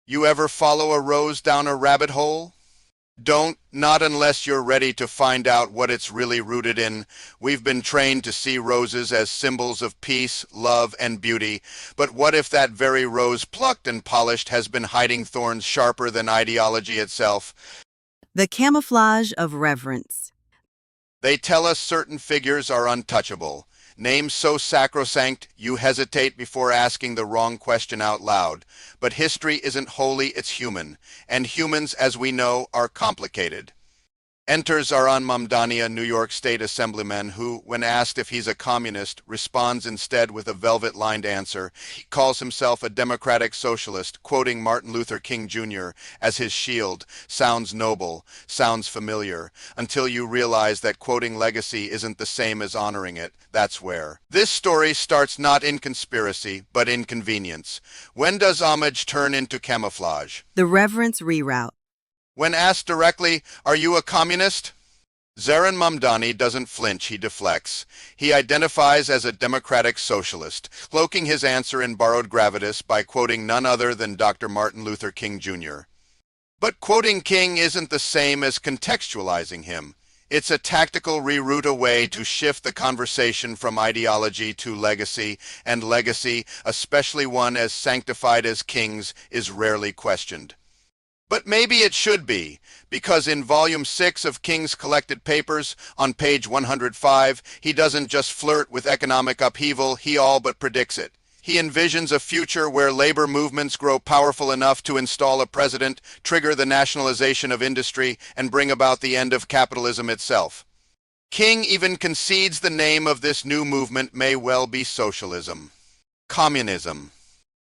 You ever follow a rose down a rabbit hole? Don't, not unless you're ready to find out what it's really rooted in. We've been trained to see roses as symbols of peace, love, and beauty, but what if that very rose plucked and polished has been hiding thorns sharper than ideology itself? The camouflage of reverence. They tell us certain figures are untouchable. Names so sacrosanct, you hesitate before asking the wrong question out loud. But history isn't holy, it's human. And humans, as we know, are complicated. Enters Ardhan Mamdani, a New York State Assemblyman who, when asked if he's a communist, responds instead with a velvet-lined answer. He calls himself a democratic socialist, quoting Martin Luther King Jr. as his shield. Sounds noble, sounds familiar, until you realize that quoting legacy isn't the same as honoring it. That's where. This story starts not in conspiracy, but in convenience. When does homage turn into camouflage? The reverence reroute. When asked directly, "Are you a communist?" Ardhan Mamdani doesn't flinch, he deflects. He identifies as a democratic socialist, cloaking his answer in borrowed gravitas by quoting none other than Dr. Martin Luther King Jr. But quoting King isn't the same as contextualizing him. It's a tactical reroute, a way to shift the conversation from ideology to legacy, and legacy, especially one as sanctified as King's, is rarely questioned. But maybe it should be, because in Volume 6 of King's collected papers, on page 105, he doesn't just flirt with economic upheaval, he all but predicts it. He envisions a future where labor movements grow powerful enough to install a president, trigger the nationalization of industry, and bring about the end of capitalism itself. King even concedes the name of this new movement may well be socialism, communism,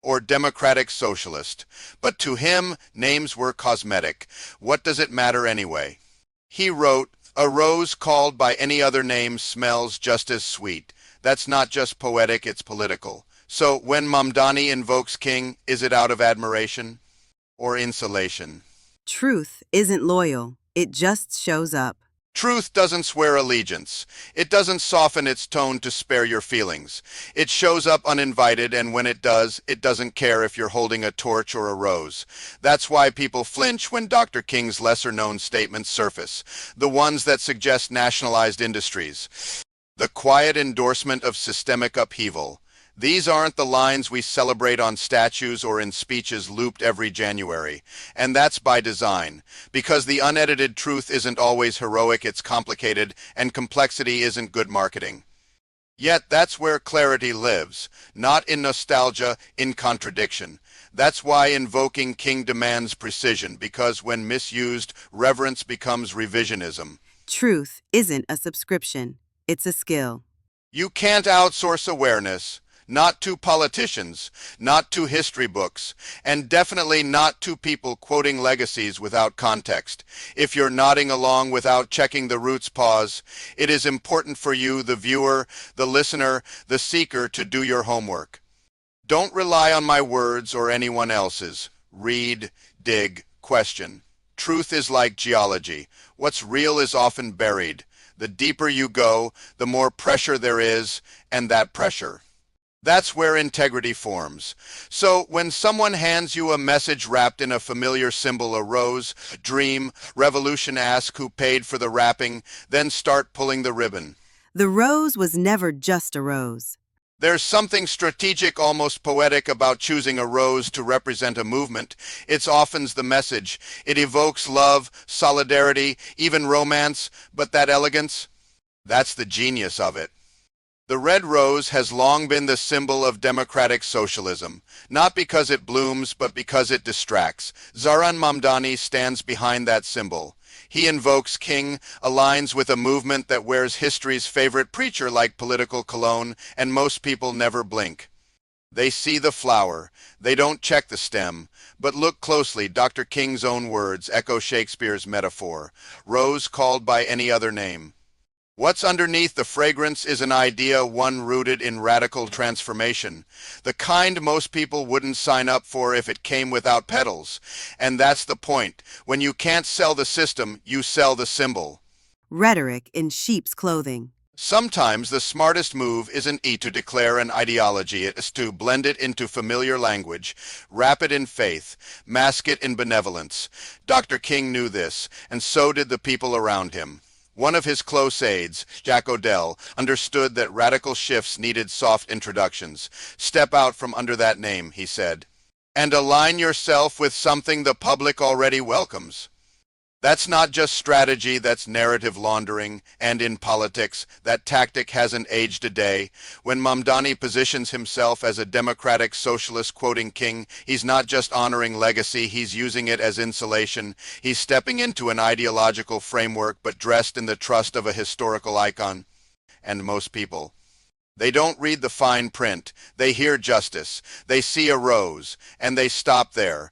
or democratic socialist. But to him, names were cosmetic. What does it matter anyway? He wrote, "A rose called by any other name smells just as sweet." That's not just poetic, it's political. So when Mamdani invokes King, is it out of admiration or insulation? Truth isn't loyal. It just shows up. Truth doesn't swear allegiance. It doesn't soften its tone to spare your feelings. It shows up uninvited, and when it does, it doesn't care if you're holding a torch or a rose. That's why people flinch when Dr. King's lesser-known statements surface, the ones that suggest nationalized industries, the quiet endorsement of systemic upheaval. These aren't the lines we celebrate on statues or in speeches looped every January. And that's by design, because the unedited truth isn't always heroic, it's complicated, and complexity isn't good marketing. Yet that's where clarity lives, not in nostalgia, in contradiction. That's why invoking King demands precision, because when misused, reverence becomes revisionism. Truth isn't a subscription. It's a skill. You can't outsource awareness. Not to politicians, not to history books, and definitely not to people quoting legacies without context. If you're nodding along without checking the roots, pause. It is important for you, the viewer, the listener, the seeker, to do your homework. Don't rely on my words or anyone else's. Read, dig, question. Truth is like geology. What's real is often buried. The deeper you go, the more pressure there is, and that pressure, that's where integrity forms. So when someone hands you a message wrapped in a familiar symbol, a rose, a dream, revolution, ask who paid for the wrapping, then start pulling the ribbon. The rose was never just a rose. There's something strategic, almost poetic, about choosing a rose to represent a movement. It softens the message. It evokes love, solidarity, even romance, but that elegance, that's the genius of it. The red rose has long been the symbol of democratic socialism, not because it blooms, but because it distracts. Ardhan Mamdani stands behind that symbol. He invokes King, aligns with a movement that wears history's favorite preacher like political cologne, and most people never blink. They see the flower. They don't check the stem. But look closely, Dr. King's own words echo Shakespeare's metaphor. Rose called by any other name. What's underneath the fragrance is an idea, one rooted in radical transformation, the kind most people wouldn't sign up for if it came without petals. And that's the point. When you can't sell the system, you sell the symbol. Rhetoric in sheep's clothing. Sometimes the smartest move isn't to declare an ideology, it is to blend it into familiar language, wrap it in faith, mask it in benevolence. Dr. King knew this, and so did the people around him. One of his close aides, 𝙎𝙗𝙗𝙃, understood that radical shifts needed soft introductions. Step out from under that name, he said, and align yourself with something the public already welcomes. That's not just strategy, that's narrative laundering, and in politics, that tactic hasn't aged a day. When Mamdani positions himself as a democratic socialist quoting King, he's not just honoring legacy, he's using it as insulation. He's stepping into an ideological framework, but dressed in the trust of a historical icon. And most people, they don't read the fine print. They hear justice. They see a rose, and they stop there.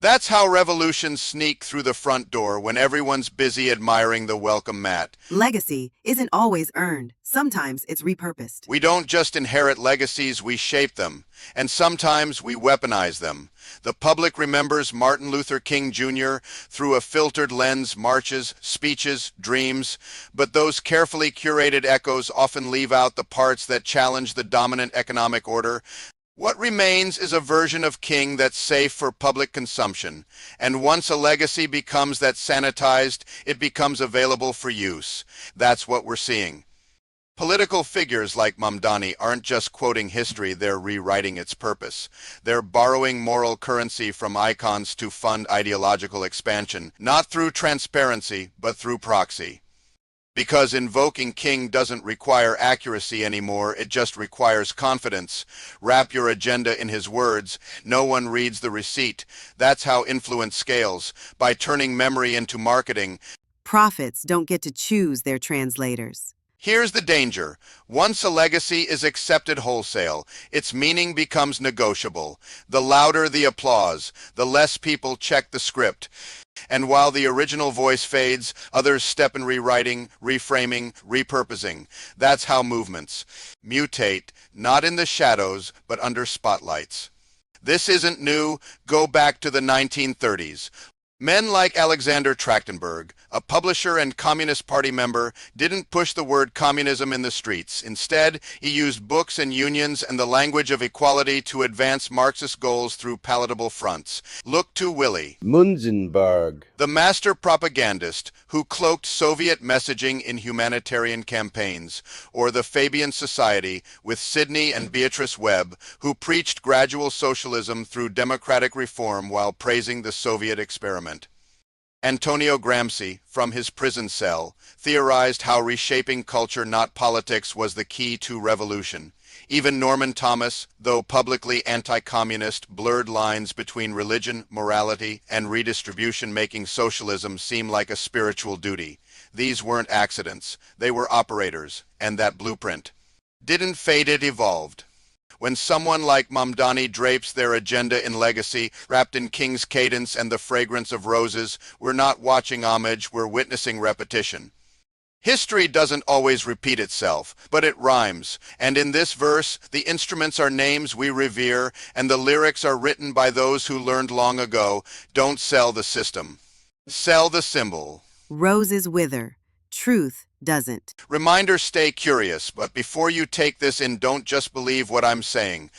That's how revolutions sneak through the front door when everyone's busy admiring the welcome mat. Legacy isn't always earned. Sometimes it's repurposed. We don't just inherit legacies, we shape them. And sometimes we weaponize them. The public remembers Martin Luther King Jr. through a filtered lens, marches, speeches, dreams. But those carefully curated echoes often leave out the parts that challenge the dominant economic order. What remains is a version of King that's safe for public consumption, and once a legacy becomes that sanitized, it becomes available for use. That's what we're seeing. Political figures like Mamdani aren't just quoting history, they're rewriting its purpose. They're borrowing moral currency from icons to fund ideological expansion, not through transparency, but through proxy. Because invoking King doesn't require accuracy anymore, it just requires confidence. Wrap your agenda in his words. No one reads the receipt. That's how influence scales, by turning memory into marketing. Prophets don't get to choose their translators. Here's the danger. Once a legacy is accepted wholesale, its meaning becomes negotiable. The louder the applause, the less people check the script. And while the original voice fades, others step in rewriting, reframing, repurposing. That's how movements mutate, not in the shadows, but under spotlights. This isn't new. Go back to the 1930s. Men like Alexander Trachtenberg, a publisher and Communist Party member, didn't push the word communism in the streets. Instead, he used books and unions and the language of equality to advance Marxist goals through palatable fronts. Look to Willy Münzenberg, the master propagandist who cloaked Soviet messaging in humanitarian campaigns, or the Fabian Society with Sidney and Beatrice Webb, who preached gradual socialism through democratic reform while praising the Soviet experiment. Antonio Gramsci, from his prison cell, theorized how reshaping culture, not politics, was the key to revolution. Even Norman Thomas, though publicly anti-communist, blurred lines between religion, morality, and redistribution, making socialism seem like a spiritual duty. These weren't accidents. They were operators, and that blueprint didn't fade, it evolved. When someone like Mamdani drapes their agenda in legacy, wrapped in King's cadence and the fragrance of roses, we're not watching homage, we're witnessing repetition. History doesn't always repeat itself, but it rhymes. And in this verse, the instruments are names we revere, and the lyrics are written by those who learned long ago. Don't sell the system. Sell the symbol. Roses wither. Truth doesn't. Reminder, stay curious, but before you take this in, don't just believe what I'm saying.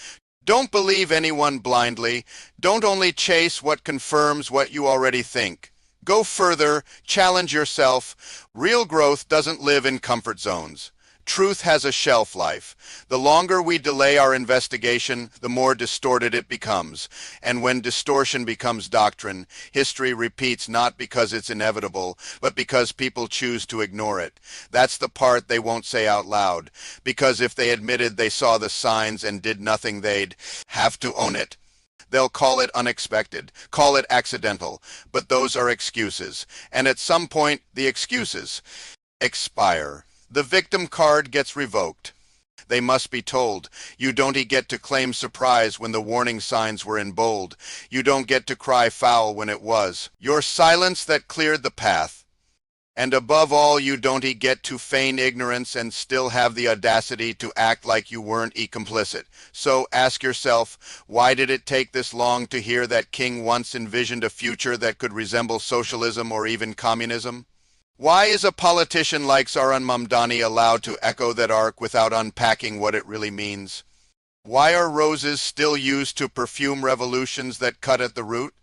Don't believe anyone blindly. Don't only chase what confirms what you already think. Go further, challenge yourself. Real growth doesn't live in comfort zones. Truth has a shelf life. The longer we delay our investigation, the more distorted it becomes. And when distortion becomes doctrine, history repeats not because it's inevitable, but because people choose to ignore it. That's the part they won't say out loud, because if they admitted they saw the signs and did nothing, they'd have to own it. They'll call it unexpected, call it accidental, but those are excuses. And at some point, the excuses expire. The victim card gets revoked. They must be told, you don't get to claim surprise when the warning signs were in bold. You don't get to cry foul when it was your silence that cleared the path. And above all, you don't get to feign ignorance and still have the audacity to act like you weren't complicit. So ask yourself, why did it take this long to hear that King once envisioned a future that could resemble socialism or even communism? Why is a politician like 𝙤𝙤 Mamdani allowed to echo that arc without unpacking what it really means? Why are roses still used to perfume revolutions that cut at the root?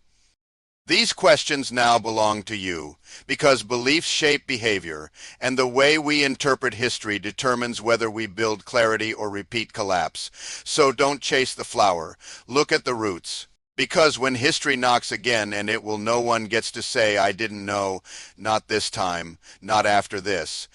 These questions now belong to you, because beliefs shape behavior, and the way we interpret history determines whether we build clarity or repeat collapse. So don't chase the flower, look at the roots. Because when history knocks again, and it will, no one gets to say, I didn't know, not this time, not after this.